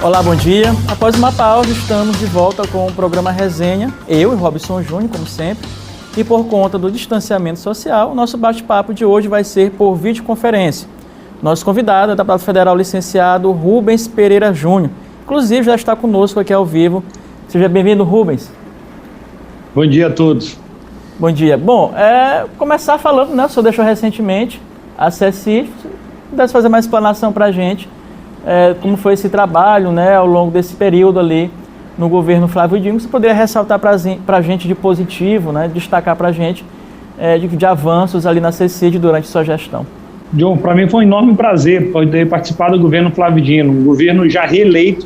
Olá, bom dia. Após uma pausa, estamos de volta com o programa Resenha, eu e Robson Júnior, como sempre. E por conta do distanciamento social, o nosso bate-papo de hoje vai ser por videoconferência. Nosso convidado é o deputado federal licenciado Rubens Pereira Júnior. Inclusive, já está conosco aqui ao vivo. Seja bem-vindo, Rubens. Bom dia a todos. Bom dia. Bom, começar falando, né? O senhor deixou recentemente a CSI. Pudesse fazer mais explanação para a gente. Como foi esse trabalho, né, ao longo desse período ali no governo Flávio Dino. Você poderia ressaltar para a gente de positivo, né, destacar para a gente de avanços ali na CECID durante sua gestão? John, para mim foi um enorme prazer poder participar do governo Flávio Dino, um governo já reeleito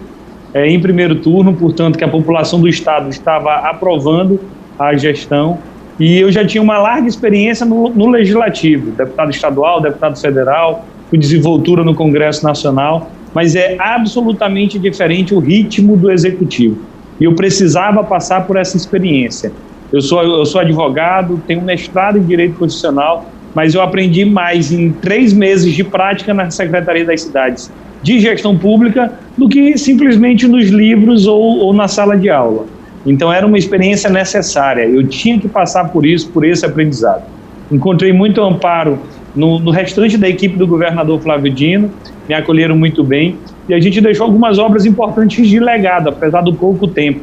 em primeiro turno, portanto que a população do estado estava aprovando a gestão, e eu já tinha uma larga experiência no legislativo, deputado estadual, deputado federal, fui desenvoltura no Congresso Nacional, mas é absolutamente diferente o ritmo do executivo. E eu precisava passar por essa experiência. Eu sou advogado, tenho mestrado em Direito Constitucional, mas eu aprendi mais em 3 meses de prática na Secretaria das Cidades de Gestão Pública do que simplesmente nos livros ou na sala de aula. Então era uma experiência necessária, eu tinha que passar por isso, por esse aprendizado. Encontrei muito amparo no restante da equipe do governador Flávio Dino, me acolheram muito bem, e a gente deixou algumas obras importantes de legado, apesar do pouco tempo.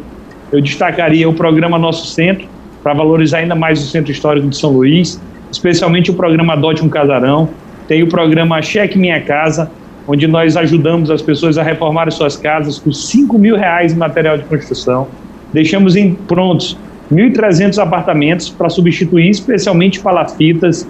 Eu destacaria o programa Nosso Centro, para valorizar ainda mais o Centro Histórico de São Luís, especialmente o programa Adote um Casarão, tem o programa Cheque Minha Casa, onde nós ajudamos as pessoas a reformarem suas casas com R$5 mil em material de construção. Deixamos prontos 1.300 apartamentos para substituir especialmente palafitas,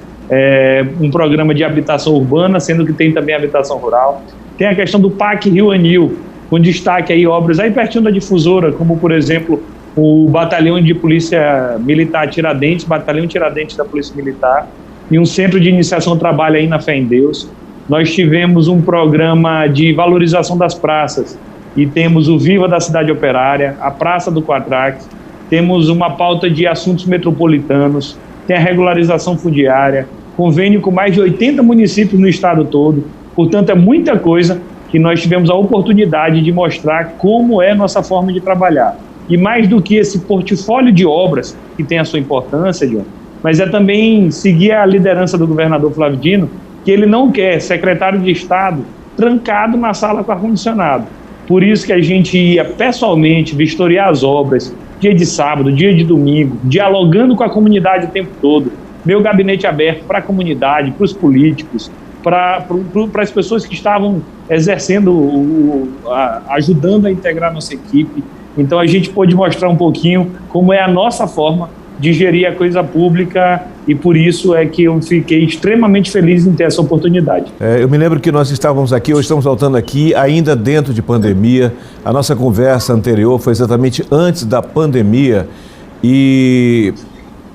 um programa de habitação urbana, sendo que tem também habitação rural. Tem a questão do PAC Rio Anil, com destaque aí obras aí pertinho da difusora, como por exemplo o Batalhão de Polícia Militar Tiradentes, Batalhão Tiradentes da Polícia Militar, e um centro de iniciação ao trabalho aí na Fé em Deus. Nós tivemos um programa de valorização das praças, e temos o Viva da Cidade Operária, a Praça do Quatrax, temos uma pauta de assuntos metropolitanos, tem a regularização fundiária, convênio com mais de 80 municípios no estado todo. Portanto, é muita coisa que nós tivemos a oportunidade de mostrar como é nossa forma de trabalhar. E mais do que esse portfólio de obras, que tem a sua importância, John, mas é também seguir a liderança do governador Flávio Dino, que ele não quer secretário de Estado trancado na sala com ar-condicionado. Por isso que a gente ia pessoalmente vistoriar as obras, dia de sábado, dia de domingo, dialogando com a comunidade o tempo todo. Meu gabinete aberto para a comunidade, para os políticos, para as pessoas que estavam exercendo, ajudando a integrar nossa equipe. Então a gente pôde mostrar um pouquinho como é a nossa forma de gerir a coisa pública, e por isso é que eu fiquei extremamente feliz em ter essa oportunidade. Eu me lembro que nós estávamos aqui, hoje estamos voltando aqui, ainda dentro de pandemia. A nossa conversa anterior foi exatamente antes da pandemia, e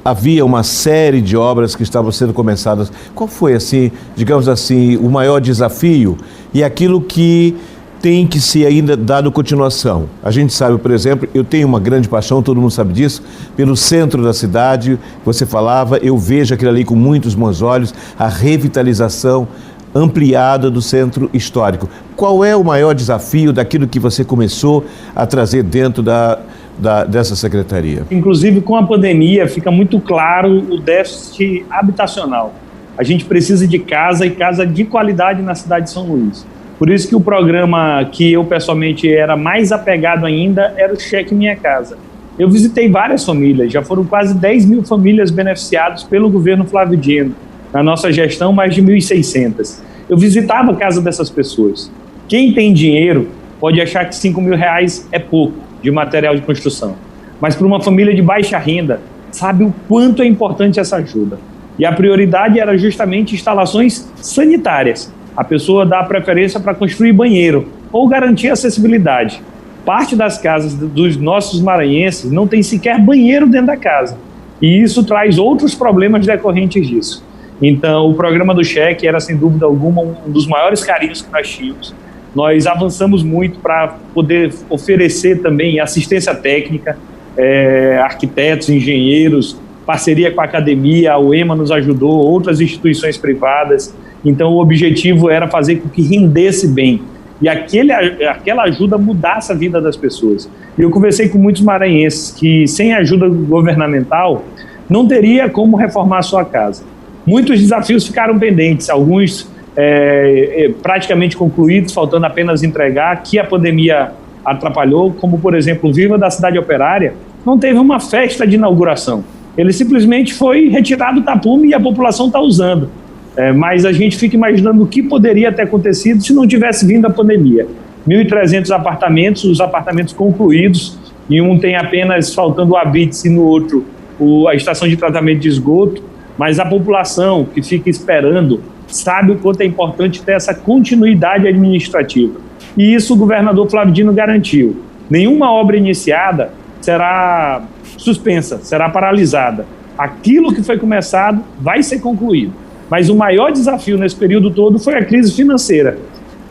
havia uma série de obras que estavam sendo começadas. Qual foi, assim, digamos assim, o maior desafio e aquilo que tem que ser ainda dado continuação? A gente sabe, por exemplo, eu tenho uma grande paixão, todo mundo sabe disso, pelo centro da cidade. Você falava, eu vejo aquilo ali com muitos bons olhos, a revitalização ampliada do centro histórico. Qual é o maior desafio daquilo que você começou a trazer dentro dessa secretaria? Inclusive, com a pandemia, fica muito claro o déficit habitacional. A gente precisa de casa, e casa de qualidade na cidade de São Luís. Por isso que o programa que eu pessoalmente era mais apegado ainda era o Cheque Minha Casa. Eu visitei várias famílias, já foram quase 10 mil famílias beneficiadas pelo governo Flávio Dino. Na nossa gestão, mais de 1.600. Eu visitava a casa dessas pessoas. Quem tem dinheiro pode achar que R$5 mil é pouco de material de construção. Mas para uma família de baixa renda, sabe o quanto é importante essa ajuda. E a prioridade era justamente instalações sanitárias. A pessoa dá preferência para construir banheiro ou garantir acessibilidade. Parte das casas dos nossos maranhenses não tem sequer banheiro dentro da casa. E isso traz outros problemas decorrentes disso. Então, o programa do cheque era, sem dúvida alguma, um dos maiores carinhos que nós tínhamos. Nós avançamos muito para poder oferecer também assistência técnica, arquitetos, engenheiros, parceria com a academia, a UEMA nos ajudou, outras instituições privadas. Então, o objetivo era fazer com que rendesse bem. e aquela ajuda mudasse a vida das pessoas. E eu conversei com muitos maranhenses que, sem ajuda governamental, não teria como reformar a sua casa. Muitos desafios ficaram pendentes, alguns praticamente concluídos, faltando apenas entregar, que a pandemia atrapalhou, como, por exemplo, o Viva da Cidade Operária não teve uma festa de inauguração. Ele simplesmente foi retirado do tapume e a população está usando. Mas a gente fica imaginando o que poderia ter acontecido se não tivesse vindo a pandemia. 1.300 apartamentos, os apartamentos concluídos, em um tem apenas faltando o habite e no outro a estação de tratamento de esgoto, mas a população que fica esperando sabe o quanto é importante ter essa continuidade administrativa. E isso o governador Flávio Dino garantiu. Nenhuma obra iniciada será suspensa, será paralisada. Aquilo que foi começado vai ser concluído. Mas o maior desafio nesse período todo foi a crise financeira,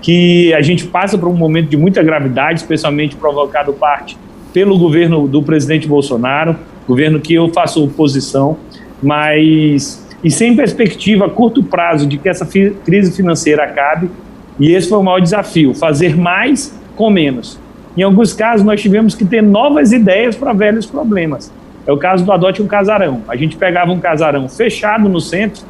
que a gente passa por um momento de muita gravidade, especialmente provocado parte pelo governo do presidente Bolsonaro, governo que eu faço oposição, mas e sem perspectiva a curto prazo de que essa crise financeira acabe, e esse foi o maior desafio, fazer mais com menos. Em alguns casos nós tivemos que ter novas ideias para velhos problemas. É o caso do Adote um Casarão. A gente pegava um casarão fechado no centro,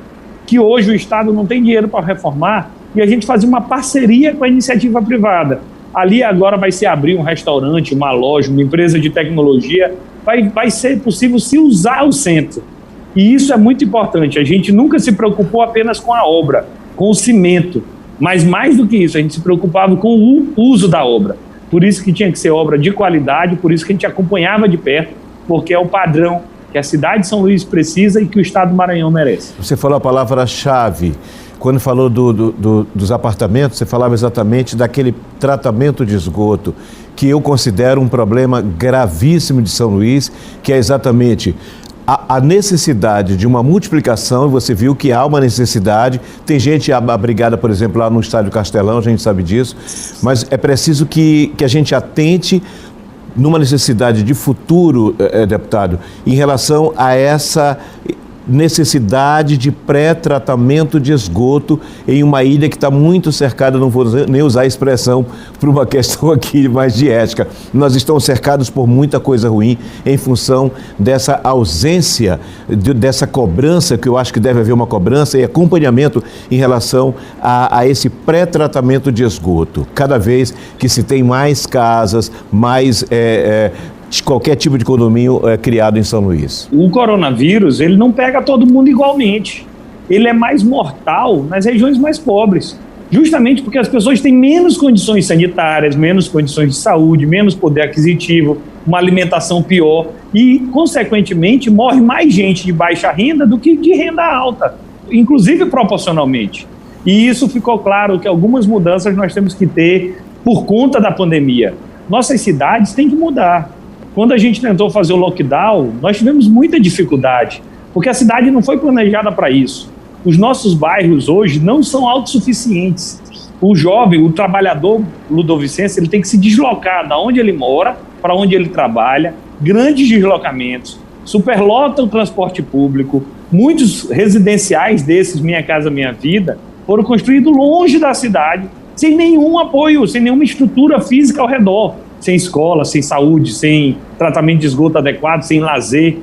que hoje o Estado não tem dinheiro para reformar, e a gente fazia uma parceria com a iniciativa privada. Ali agora vai se abrir um restaurante, uma loja, uma empresa de tecnologia, vai ser possível se usar o centro. E isso é muito importante, a gente nunca se preocupou apenas com a obra, com o cimento, mas mais do que isso, a gente se preocupava com o uso da obra. Por isso que tinha que ser obra de qualidade, por isso que a gente acompanhava de perto, porque é o padrão que a cidade de São Luís precisa e que o estado do Maranhão merece. Você falou a palavra-chave. Quando falou dos apartamentos, você falava exatamente daquele tratamento de esgoto, que eu considero um problema gravíssimo de São Luís, que é exatamente a necessidade de uma multiplicação, e você viu que há uma necessidade. Tem gente abrigada, por exemplo, lá no Estádio Castelão, a gente sabe disso, mas é preciso que a gente atente numa necessidade de futuro, deputado, em relação a essa necessidade de pré-tratamento de esgoto em uma ilha que está muito cercada, não vou nem usar a expressão por uma questão aqui mais de ética. Nós estamos cercados por muita coisa ruim em função dessa ausência, dessa cobrança, que eu acho que deve haver uma cobrança e acompanhamento em relação a esse pré-tratamento de esgoto. Cada vez que se tem mais casas, mais de qualquer tipo de condomínio criado em São Luís. O coronavírus, ele não pega todo mundo igualmente. Ele é mais mortal nas regiões mais pobres, justamente porque as pessoas têm menos condições sanitárias, menos condições de saúde, menos poder aquisitivo, uma alimentação pior e, consequentemente, morre mais gente de baixa renda do que de renda alta, inclusive proporcionalmente. E isso ficou claro que algumas mudanças nós temos que ter por conta da pandemia. Nossas cidades têm que mudar. Quando a gente tentou fazer o lockdown, nós tivemos muita dificuldade, porque a cidade não foi planejada para isso. Os nossos bairros hoje não são autossuficientes. O jovem, o trabalhador ludovicense, ele tem que se deslocar da onde ele mora para onde ele trabalha, grandes deslocamentos, superlota o transporte público. Muitos residenciais desses, Minha Casa Minha Vida, foram construídos longe da cidade, sem nenhum apoio, sem nenhuma estrutura física ao redor. Sem escola, sem saúde, sem tratamento de esgoto adequado, sem lazer,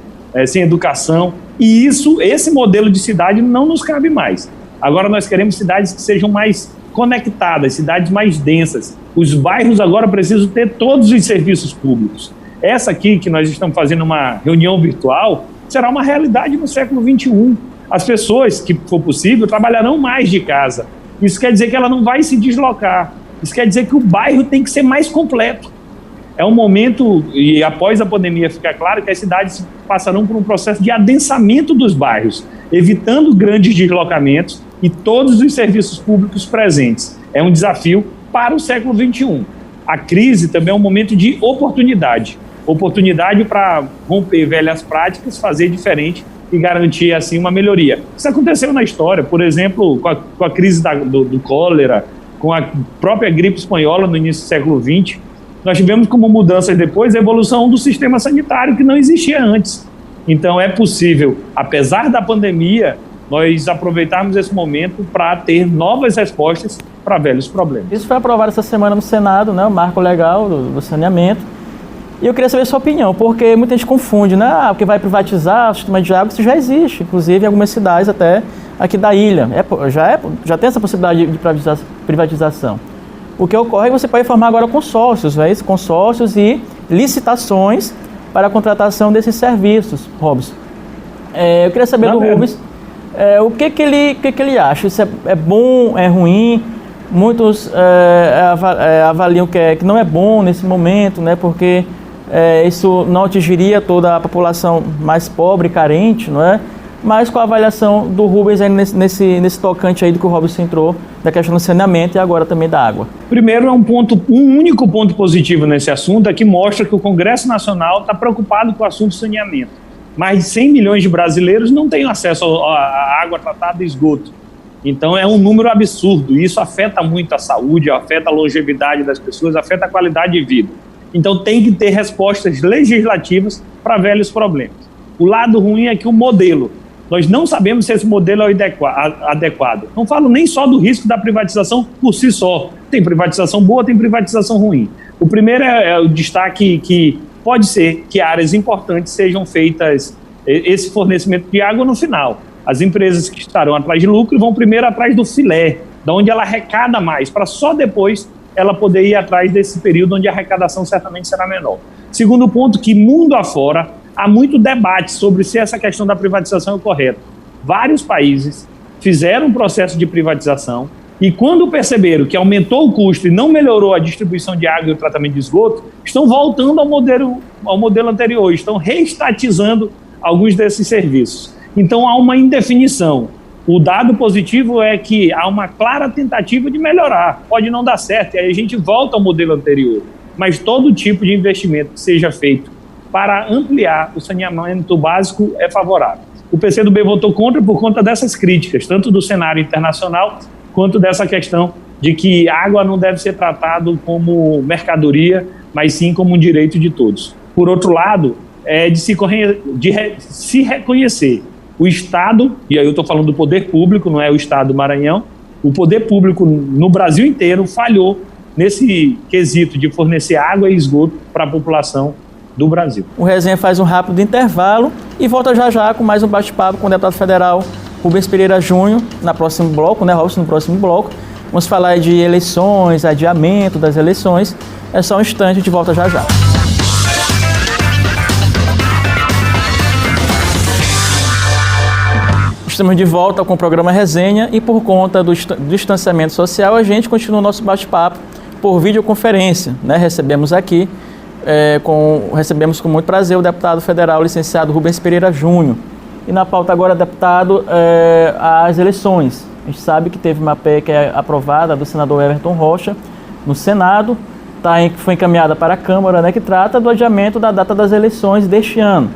sem educação. E esse modelo de cidade não nos cabe mais. Agora nós queremos cidades que sejam mais conectadas, cidades mais densas. Os bairros agora precisam ter todos os serviços públicos. Essa aqui, que nós estamos fazendo uma reunião virtual, será uma realidade no século XXI. As pessoas, que for possível, trabalharão mais de casa. Isso quer dizer que ela não vai se deslocar. Isso quer dizer que o bairro tem que ser mais completo. É um momento, e após a pandemia ficar claro, que as cidades passarão por um processo de adensamento dos bairros, evitando grandes deslocamentos e todos os serviços públicos presentes. É um desafio para o século XXI. A crise também é um momento de oportunidade. Oportunidade para romper velhas práticas, fazer diferente e garantir, assim, uma melhoria. Isso aconteceu na história, por exemplo, com a crise do cólera, com a própria gripe espanhola no início do século XX. Nós tivemos como mudanças depois a evolução do sistema sanitário que não existia antes. Então é possível, apesar da pandemia, nós aproveitarmos esse momento para ter novas respostas para velhos problemas. Isso foi aprovado essa semana no Senado, né, o marco legal do saneamento. E eu queria saber a sua opinião, porque muita gente confunde, né? Porque vai privatizar o sistema de água, isso já existe, inclusive em algumas cidades até aqui da ilha. Já tem essa possibilidade de privatização. O que ocorre é que você pode formar agora consórcios, consórcios e licitações para a contratação desses serviços, Robson. Eu queria saber do Rubens o que ele acha. Isso é bom, é ruim? Muitos avaliam que não é bom nesse momento, né? Porque isso não atingiria toda a população mais pobre e carente, não é? Mas com a avaliação do Rubens aí nesse tocante aí do que o Robson entrou, da questão do saneamento e agora também da água. Primeiro, um único ponto positivo nesse assunto é que mostra que o Congresso Nacional está preocupado com o assunto do saneamento. Mais de 100 milhões de brasileiros não têm acesso à água tratada e esgoto. Então é um número absurdo e isso afeta muito a saúde, afeta a longevidade das pessoas, afeta a qualidade de vida. Então tem que ter respostas legislativas para velhos problemas. O lado ruim é que o modelo, nós não sabemos se esse modelo é adequado. Não falo nem só do risco da privatização por si só. Tem privatização boa, tem privatização ruim. O primeiro é o destaque que pode ser que áreas importantes sejam feitas esse fornecimento de água no final. As empresas que estarão atrás de lucro vão primeiro atrás do filé, da onde ela arrecada mais, para só depois ela poder ir atrás desse período onde a arrecadação certamente será menor. Segundo ponto, que mundo afora, há muito debate sobre se essa questão da privatização é correta. Vários países fizeram um processo de privatização e quando perceberam que aumentou o custo e não melhorou a distribuição de água e o tratamento de esgoto, estão voltando ao modelo anterior, estão reestatizando alguns desses serviços. Então há uma indefinição. O dado positivo é que há uma clara tentativa de melhorar. Pode não dar certo, e aí a gente volta ao modelo anterior. Mas todo tipo de investimento que seja feito para ampliar o saneamento básico é favorável. O PCdoB votou contra por conta dessas críticas, tanto do cenário internacional, quanto dessa questão de que água não deve ser tratado como mercadoria, mas sim como um direito de todos. Por outro lado, é de se reconhecer o Estado, e aí eu estou falando do poder público, não é o Estado do Maranhão, o poder público no Brasil inteiro falhou nesse quesito de fornecer água e esgoto para a população do Brasil. O Resenha faz um rápido intervalo e volta já com mais um bate-papo com o deputado federal Rubens Pereira Júnior, no próximo bloco, né, Robson, no próximo bloco. Vamos falar de eleições, adiamento das eleições. É só um instante, a gente volta já. Estamos de volta com o programa Resenha e por conta do distanciamento social, a gente continua o nosso bate-papo por videoconferência, né? Recebemos com muito prazer o deputado federal licenciado Rubens Pereira Júnior. E na pauta agora, deputado, as eleições. A gente sabe que teve uma PEC aprovada do senador Everton Rocha no Senado, foi encaminhada para a Câmara, né, que trata do adiamento da data das eleições deste ano.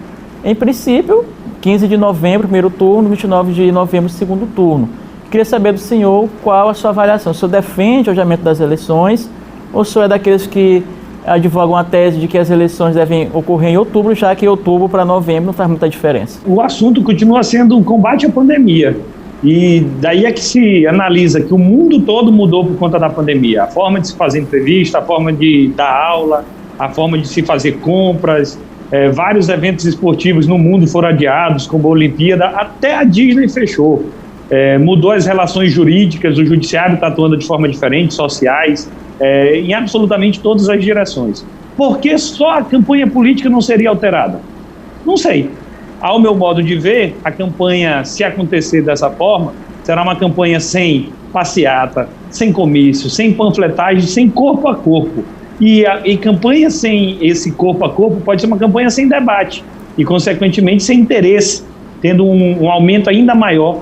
Em princípio, 15 de novembro, primeiro turno, 29 de novembro, segundo turno. Queria saber do senhor qual a sua avaliação. O senhor defende o adiamento das eleições ou o senhor é daqueles que advogam a tese de que as eleições devem ocorrer em outubro, já que outubro para novembro não faz muita diferença? O assunto continua sendo um combate à pandemia. E daí é que se analisa que o mundo todo mudou por conta da pandemia. A forma de se fazer entrevista, a forma de dar aula, a forma de se fazer compras. Vários eventos esportivos no mundo foram adiados, como a Olimpíada, até a Disney fechou. Mudou as relações jurídicas, o judiciário está atuando de forma diferente, sociais, em absolutamente todas as direções. Por que só a campanha política não seria alterada? Não sei. Ao meu modo de ver, a campanha, se acontecer dessa forma, será uma campanha sem passeata, sem comício, sem panfletagem, sem corpo a corpo. E campanha sem esse corpo a corpo pode ser uma campanha sem debate e, consequentemente, sem interesse, tendo um aumento ainda maior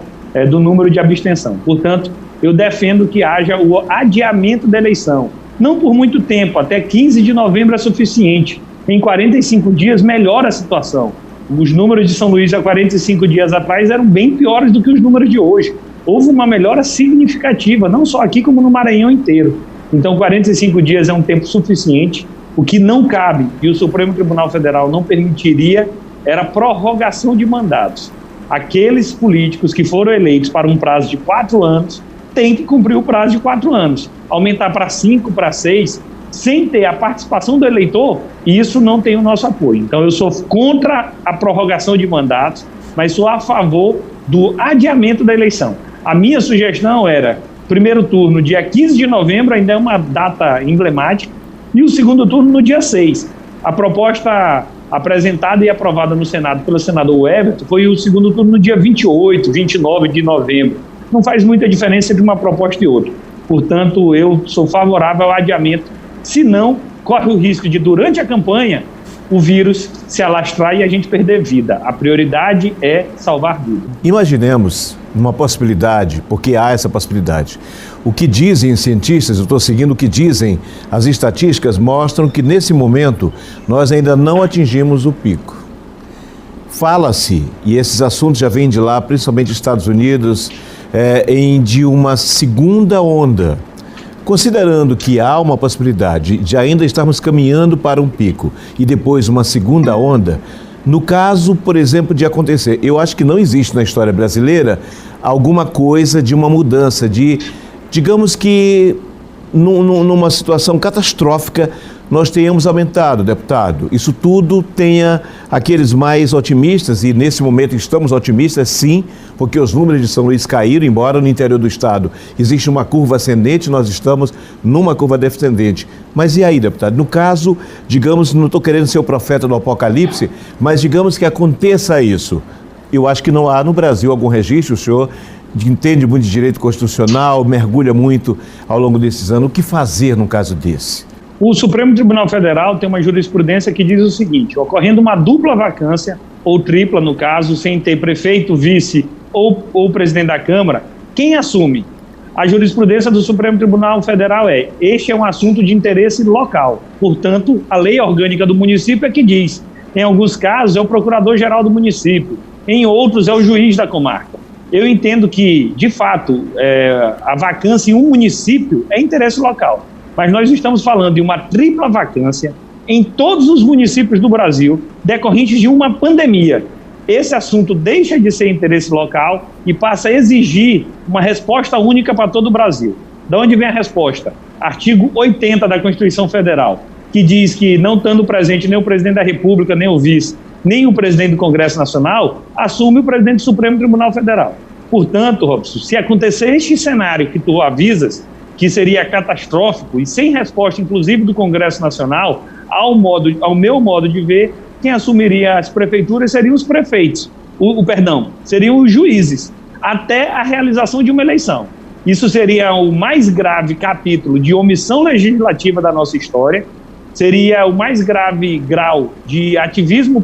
do número de abstenção. Portanto, eu defendo que haja o adiamento da eleição. Não por muito tempo, até 15 de novembro é suficiente. Em 45 dias melhora a situação. Os números de São Luís há 45 dias atrás eram bem piores do que os números de hoje. Houve uma melhora significativa, não só aqui como no Maranhão inteiro. Então, 45 dias é um tempo suficiente. O que não cabe, e o Supremo Tribunal Federal não permitiria, era prorrogação de mandatos. aqueles políticos que foram eleitos para um prazo de 4 anos têm que cumprir o prazo de 4 anos. Aumentar para 5, para 6, sem ter a participação do eleitor, isso não tem o nosso apoio. Então eu sou contra a prorrogação de mandatos, mas sou a favor do adiamento da eleição. A minha sugestão era, primeiro turno, dia 15 de novembro, ainda é uma data emblemática, e o segundo turno no dia 6. A proposta apresentada e aprovada no Senado pelo senador Everton foi o segundo turno no dia 28, 29 de novembro. Não faz muita diferença entre uma proposta e outra. Portanto, eu sou favorável ao adiamento, senão corre o risco de, durante a campanha, o vírus se alastrar e a gente perder vida. A prioridade é salvar vidas. Imaginemos uma possibilidade, porque há essa possibilidade. O que dizem os cientistas, eu estou seguindo o que dizem, as estatísticas mostram que nesse momento nós ainda não atingimos o pico. Fala-se, e esses assuntos já vêm de lá, principalmente Estados Unidos, de uma segunda onda. Considerando que há uma possibilidade de ainda estarmos caminhando para um pico e depois uma segunda onda, no caso, por exemplo, de acontecer, eu acho que não existe na história brasileira alguma coisa de uma mudança, de, digamos que numa situação catastrófica nós tenhamos aumentado, deputado. Isso tudo tenha aqueles mais otimistas, e nesse momento estamos otimistas sim, porque os números de São Luís caíram, embora no interior do estado existe uma curva ascendente, nós estamos numa curva descendente. Mas e aí, deputado? No caso, digamos, não estou querendo ser o profeta do apocalipse, mas digamos que aconteça isso. Eu acho que não há no Brasil algum registro, o senhor entende muito de direito constitucional, mergulha muito ao longo desses anos. O que fazer num caso desse? O Supremo Tribunal Federal tem uma jurisprudência que diz o seguinte: ocorrendo uma dupla vacância, ou tripla no caso, sem ter prefeito, vice ou presidente da Câmara, quem assume? A jurisprudência do Supremo Tribunal Federal este é um assunto de interesse local. Portanto, a lei orgânica do município é que diz, em alguns casos é o procurador-geral do município, em outros é o juiz da comarca. Eu entendo que, de fato, a vacância em um município é interesse local. Mas nós estamos falando de uma tripla vacância em todos os municípios do Brasil, decorrente de uma pandemia. Esse assunto deixa de ser interesse local e passa a exigir uma resposta única para todo o Brasil. De onde vem a resposta? Artigo 80 da Constituição Federal, que diz que, não estando presente nem o presidente da República, nem o vice, nem o presidente do Congresso Nacional, assume o presidente do Supremo Tribunal Federal. Portanto, Robson, se acontecer este cenário que tu avisas, que seria catastrófico e sem resposta, inclusive, do Congresso Nacional, ao meu modo de ver, quem assumiria as prefeituras seriam os prefeitos, seriam os juízes, até a realização de uma eleição. Isso seria o mais grave capítulo de omissão legislativa da nossa história, seria o mais grave grau de ativismo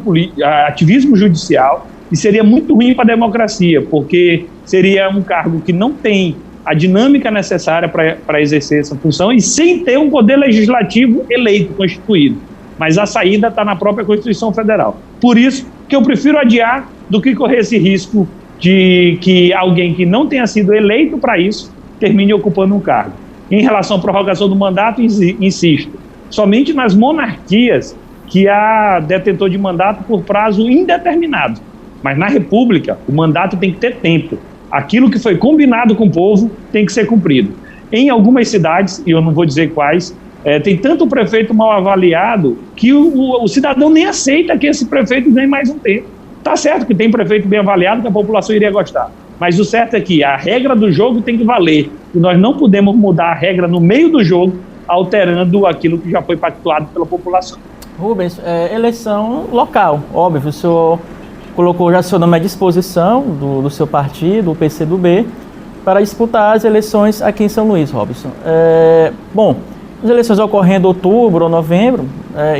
judicial e seria muito ruim para a democracia, porque seria um cargo que não tem a dinâmica necessária para exercer essa função e sem ter um poder legislativo eleito, constituído. Mas a saída está na própria Constituição Federal. Por isso que eu prefiro adiar do que correr esse risco de que alguém que não tenha sido eleito para isso termine ocupando um cargo. Em relação à prorrogação do mandato, insisto, somente nas monarquias que há detentor de mandato por prazo indeterminado. Mas na República, o mandato tem que ter tempo. Aquilo que foi combinado com o povo tem que ser cumprido. Em algumas cidades, e eu não vou dizer quais, tem tanto prefeito mal avaliado que o cidadão nem aceita que esse prefeito ganhe mais um tempo. Tá certo que tem prefeito bem avaliado que a população iria gostar, mas o certo é que a regra do jogo tem que valer e nós não podemos mudar a regra no meio do jogo, alterando aquilo que já foi pactuado pela população. Rubens, eleição local, óbvio, o senhor colocou já seu nome à disposição do seu partido, o PCdoB, para disputar as eleições aqui em São Luís, Robson. Bom, as eleições ocorrendo em outubro ou novembro,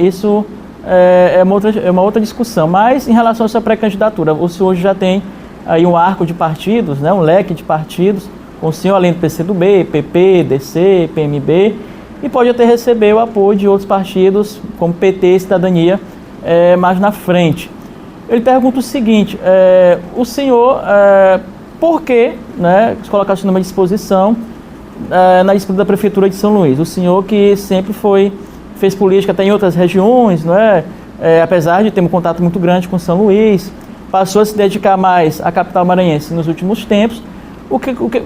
isso é uma outra discussão, mas em relação à sua pré-candidatura, o senhor já tem aí um arco de partidos, né, um leque de partidos, com o senhor além do PCdoB, PP, DC, PMB, e pode até receber o apoio de outros partidos, como PT e Cidadania, mais na frente. Eu lhe pergunto o seguinte, o senhor, por que, né, colocar seu nome à disposição na disputa da Prefeitura de São Luís? O senhor que sempre fez política até em outras regiões, não é? Apesar de ter um contato muito grande com São Luís, passou a se dedicar mais à capital maranhense nos últimos tempos.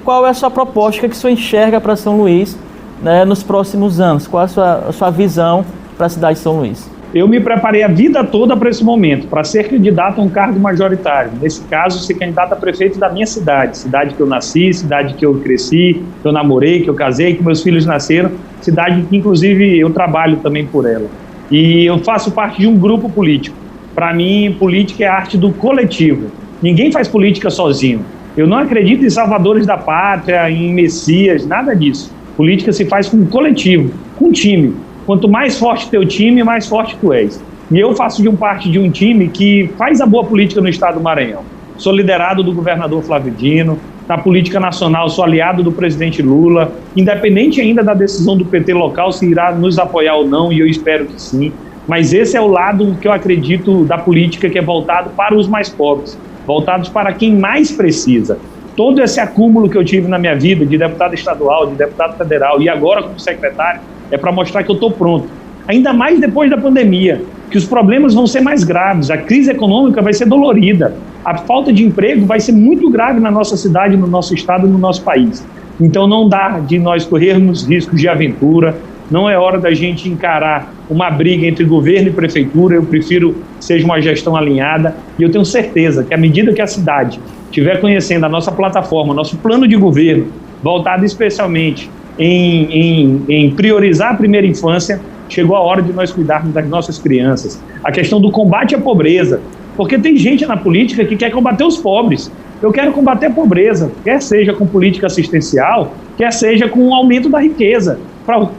Qual é a sua proposta, o que o senhor enxerga para São Luís, né, nos próximos anos? Qual a sua visão para a cidade de São Luís? Eu me preparei a vida toda para esse momento, para ser candidato a um cargo majoritário. Nesse caso, ser candidato a prefeito da minha cidade que eu nasci, cidade que eu cresci, que eu namorei, que eu casei, que meus filhos nasceram, cidade que, inclusive, eu trabalho também por ela. E eu faço parte de um grupo político. Para mim, política é a arte do coletivo. Ninguém faz política sozinho. Eu não acredito em salvadores da pátria, em messias, nada disso. Política se faz com um coletivo, com um time. Quanto mais forte teu time, mais forte tu és. E eu faço parte de um time que faz a boa política no estado do Maranhão. Sou liderado do governador Flávio Dino, na política nacional sou aliado do presidente Lula, independente ainda da decisão do PT local se irá nos apoiar ou não, e eu espero que sim. Mas esse é o lado que eu acredito da política, que é voltado para os mais pobres, voltados para quem mais precisa. Todo esse acúmulo que eu tive na minha vida, de deputado estadual, de deputado federal e agora como secretário, é para mostrar que eu estou pronto. Ainda mais depois da pandemia, que os problemas vão ser mais graves, a crise econômica vai ser dolorida, a falta de emprego vai ser muito grave na nossa cidade, no nosso estado, no nosso país. Então não dá de nós corrermos riscos de aventura, não é hora da gente encarar uma briga entre governo e prefeitura. Eu prefiro que seja uma gestão alinhada, e eu tenho certeza que à medida que a cidade estiver conhecendo a nossa plataforma, nosso plano de governo, voltado especialmente em priorizar a primeira infância, chegou a hora de nós cuidarmos das nossas crianças. A questão do combate à pobreza, porque tem gente na política que quer combater os pobres. Eu quero combater a pobreza, quer seja com política assistencial, quer seja com o aumento da riqueza,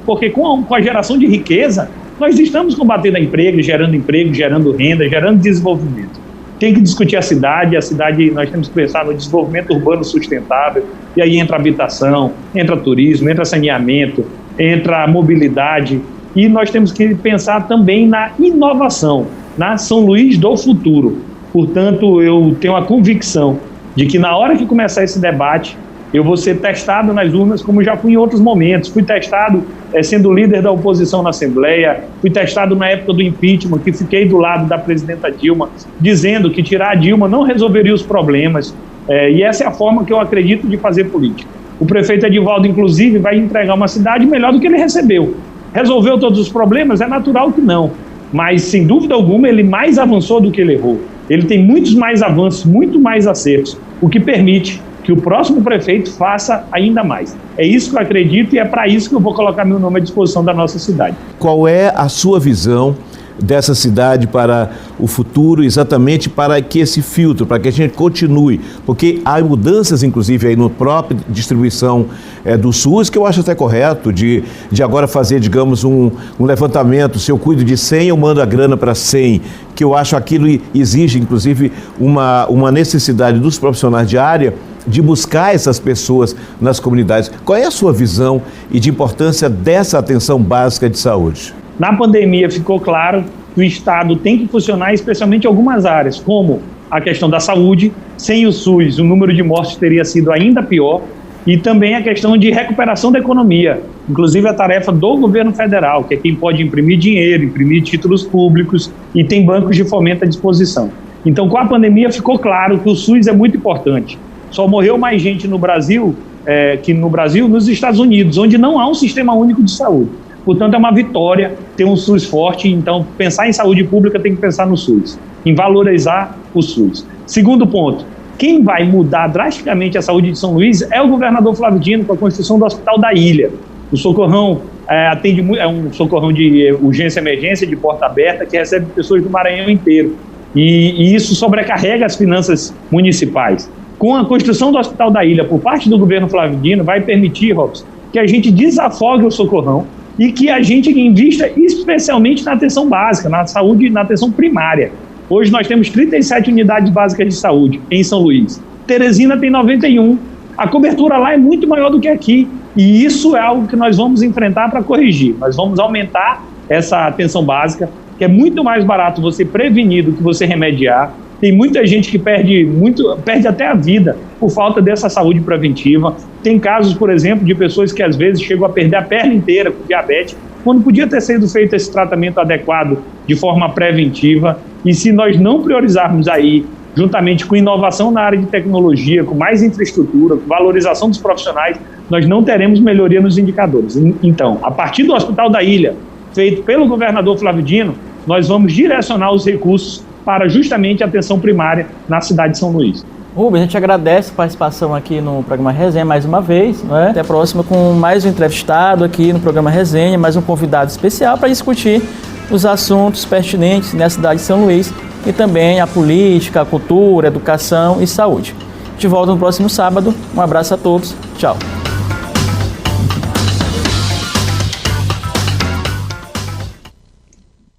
porque com a geração de riqueza, nós estamos combatendo emprego, gerando renda, gerando desenvolvimento. Tem que discutir a cidade, nós temos que pensar no desenvolvimento urbano sustentável, e aí entra habitação, entra turismo, entra saneamento, entra mobilidade, e nós temos que pensar também na inovação, na São Luís do futuro. Portanto, eu tenho a convicção de que na hora que começar esse debate, eu vou ser testado nas urnas como já fui em outros momentos. Fui testado sendo líder da oposição na Assembleia, fui testado na época do impeachment, que fiquei do lado da presidenta Dilma, dizendo que tirar a Dilma não resolveria os problemas. E essa é a forma que eu acredito de fazer política. O prefeito Edivaldo, inclusive, vai entregar uma cidade melhor do que ele recebeu. Resolveu todos os problemas? É natural que não. Mas, sem dúvida alguma, ele mais avançou do que ele errou. Ele tem muitos mais avanços, muito mais acertos, o que permite que o próximo prefeito faça ainda mais. É isso que eu acredito, e é para isso que eu vou colocar meu nome à disposição da nossa cidade. Qual é a sua visão dessa cidade para o futuro, exatamente para que esse filtro, para que a gente continue, porque há mudanças, inclusive, aí no próprio distribuição do SUS, que eu acho até correto, de agora fazer, digamos, um levantamento, se eu cuido de 100, eu mando a grana para 100, que eu acho aquilo exige, inclusive, uma necessidade dos profissionais de área de buscar essas pessoas nas comunidades. Qual é a sua visão e de importância dessa atenção básica de saúde? Na pandemia ficou claro que o Estado tem que funcionar, especialmente em algumas áreas, como a questão da saúde. Sem o SUS, o número de mortes teria sido ainda pior, e também a questão de recuperação da economia, inclusive a tarefa do governo federal, que é quem pode imprimir dinheiro, imprimir títulos públicos, e tem bancos de fomento à disposição. Então, com a pandemia ficou claro que o SUS é muito importante. Só morreu mais gente no Brasil que nos Estados Unidos, onde não há um sistema único de saúde. Portanto, é uma vitória ter um SUS forte. Então, pensar em saúde pública tem que pensar no SUS, em valorizar o SUS. Segundo ponto, quem vai mudar drasticamente a saúde de São Luís é o governador Flávio Dino, com a construção do Hospital da Ilha. O socorrão é um socorrão de urgência e emergência, de porta aberta, que recebe pessoas do Maranhão inteiro. E isso sobrecarrega as finanças municipais. Com a construção do Hospital da Ilha por parte do governo Flávio Dino, vai permitir, Robson, que a gente desafogue o socorrão e que a gente invista especialmente na atenção básica, na saúde, na atenção primária. Hoje nós temos 37 unidades básicas de saúde em São Luís. Teresina tem 91. A cobertura lá é muito maior do que aqui. E isso é algo que nós vamos enfrentar para corrigir. Nós vamos aumentar essa atenção básica, que é muito mais barato você prevenir do que você remediar. Tem muita gente que perde até a vida por falta dessa saúde preventiva. Tem casos, por exemplo, de pessoas que às vezes chegam a perder a perna inteira com diabetes, quando podia ter sido feito esse tratamento adequado de forma preventiva. E se nós não priorizarmos aí juntamente com inovação na área de tecnologia, com mais infraestrutura, com valorização dos profissionais, nós não teremos melhoria nos indicadores. Então, a partir do Hospital da Ilha, feito pelo governador Flávio Dino, nós vamos direcionar os recursos para justamente a atenção primária na cidade de São Luís. Rubens, a gente agradece a participação aqui no programa Resenha mais uma vez, né? Até a próxima com mais um entrevistado aqui no programa Resenha, mais um convidado especial para discutir os assuntos pertinentes na cidade de São Luís e também a política, a cultura, a educação e saúde. A gente volta no próximo sábado. Um abraço a todos. Tchau.